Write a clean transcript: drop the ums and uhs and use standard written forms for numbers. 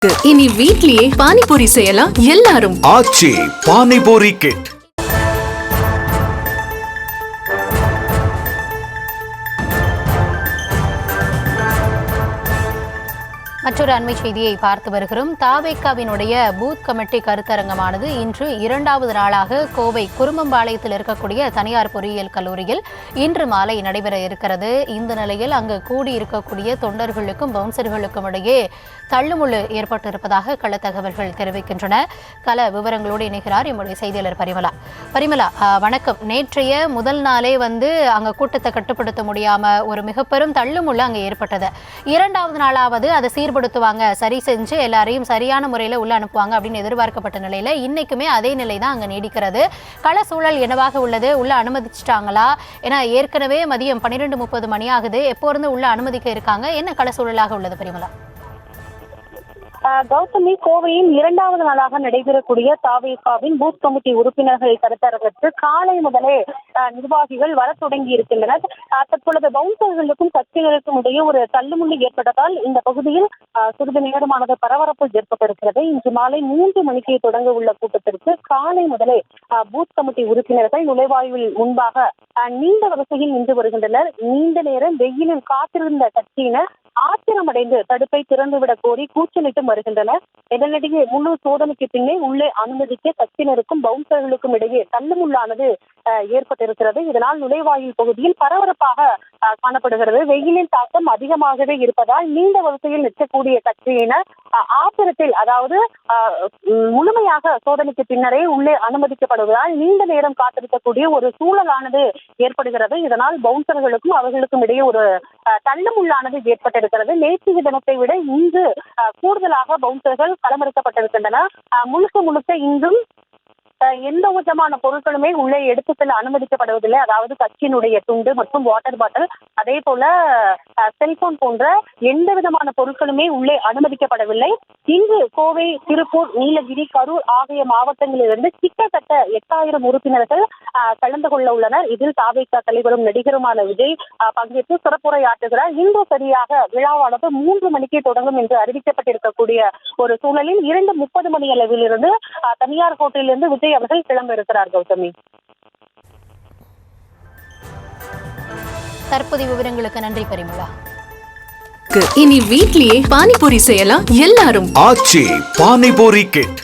இனி வீட்லயே பானிபூரி செய்யலாம் எல்லாரும். ஆச்சி பானிபூரி கிட். மற்றொரு அண்மை செய்தியை பார்த்து வருகிறோம். தாவேக்காவினுடைய பூத் கமிட்டி கருத்தரங்கமானது இன்று 2வது நாளாக கோவை குருமம்பாளையத்தில் இருக்கக்கூடிய தனியார் பொறியியல் கல்லூரியில் இன்று மாலை நடைபெற இருக்கிறது. இந்த நிலையில் அங்கு கூடியிருக்கக்கூடிய தொண்டர்களுக்கும் பவுன்சர்களுக்கும் இடையே தள்ளுமுள்ளு ஏற்பட்டிருப்பதாக கள தகவல்கள் தெரிவிக்கின்றன. கள விவரங்களோடு இணைகிறார் எம்முடைய செய்தியாளர் பரிமலா. வணக்கம். நேற்றைய முதல் நாளே அங்க கூட்டத்தை கட்டுப்படுத்த முடியாம ஒரு மிக பெரும் தள்ளுமுள்ளு அங்கே ஏற்பட்டது. 2வது நாளாவது அதை சீர்படுத்துவாங்க, சரி செஞ்சு எல்லாரையும் சரியான முறையில் உள்ள அனுப்புவாங்க அப்படின்னு எதிர்பார்க்கப்பட்ட நிலையில இன்னைக்குமே அதே நிலை தான் அங்கே நீடிக்கிறது. கள சூழல் என்னவாக உள்ளது? உள்ள அனுமதிச்சிட்டாங்களா? ஏன்னா ஏற்கனவே மதியம் 12:30 மணி ஆகுது. எப்போ இருந்து உள்ள அனுமதிக்க இருக்காங்க? என்ன கள சூழலாக உள்ளது பரிமலா? கௌதமி, கோவையில் 2வது நாளாக நடைபெறக்கூடிய தாவேகாவின் பூத் கமிட்டி உறுப்பினர்கள் கருத்தரங்கத்திற்கு காலை முதலே நிர்வாகிகள் வர தொடங்கி இருக்கின்றனர். தற்பொழுது பவுன்சர்களுக்கும் கட்சியினருக்கும் இடையே ஒரு தள்ளுமுள்ளு ஏற்பட்டதால் இந்த பகுதியில் சிறிது நேரமானது பரபரப்பு ஏற்பட்டிருக்கிறது. இன்று மாலை 3 மணிக்கு தொடங்க உள்ள கூட்டத்திற்கு காலை முதலே பூத் கமிட்டி உறுப்பினர்கள் நுழைவாயுவில் முன்பாக நீண்ட வரிசையில் நின்று வருகின்றனர். நீண்ட நேரம் வெயிலில் காத்திருந்த கட்சியினர் ஆத்திரமடைந்து தடுப்பை திறந்துவிடக் கோரி கூச்சலிட்டு வருகின்றனர். இதனிடையே முழு சோதனைக்கு பின்னே உள்ளே அனுமதிக்க கட்சியினருக்கும் பவுன்சர்களுக்கும் இடையே தள்ளுமுள்ளானது ஏற்பட்டிருக்கிறது. இதனால் நுழைவாயில் பகுதியில் பரபரப்பாக காணப்படுகிறது. வெயிலின் தாக்கம் அதிகமாகவே இருப்பதால் நீண்ட வரிசையில் நிற்கக்கூடிய கட்சியினர் ஆத்திரத்தில், அதாவது முழுமையாக சோதனைக்கு பின்னரே உள்ளே அனுமதிக்கப்படுவதால் நீண்ட நேரம் காத்திருக்கக்கூடிய ஒரு சூழலானது ஏற்படுகிறது. இதனால் பவுன்சர்களுக்கும் அவர்களுக்கும் இடையே ஒரு தள்ளுமுள்ளானது ஏற்பட்டிருக்கிறது. நேற்றைய தினத்தை விட இன்று கூடுதலாக பவுன்சர்கள் களமிறக்கப்பட்டிருக்கின்றன. முழுக்க இன்றும் எந்த விதமான பொருட்களுமே உள்ளே எடுத்து செல்ல அனுமதிக்கப்படுவதில்லை. அதாவது கட்சியினுடைய துண்டு மற்றும் வாட்டர் பாட்டில், அதே போல செல்போன் போன்ற எந்த விதமான பொருட்களுமே உள்ளே அனுமதிக்கப்படவில்லை. இன்று கோவை, திருப்பூர், நீலகிரி, கரூர் ஆகிய மாவட்டங்களிலிருந்து கிட்டத்தட்ட 8000 உறுப்பினர்கள் கலந்து கொள்ள உள்ளனர். இதில் தாவேகா தலைவரும் நடிகருமான விஜய் பங்கேற்று சிறப்புரையாற்றுகிறார். இன்று சரியாக விழாவானது 3 மணிக்கு தொடங்கும் என்று அறிவிக்கப்பட்டிருக்கக்கூடிய ஒரு சூழலில் 2:30 மணி அளவில் இருந்து தனியார் ஹோட்டலிலிருந்து விஜய் அவர்கள் கிளம்ப இருக்கிறார். கௌதமி, தற்போதைய விவரங்களுக்கு நன்றி பரிமலா. இனி வீட்லயே பானிபூரி செய்யலாம் எல்லாரும். ஆச்சி பானிபூரி கிட்.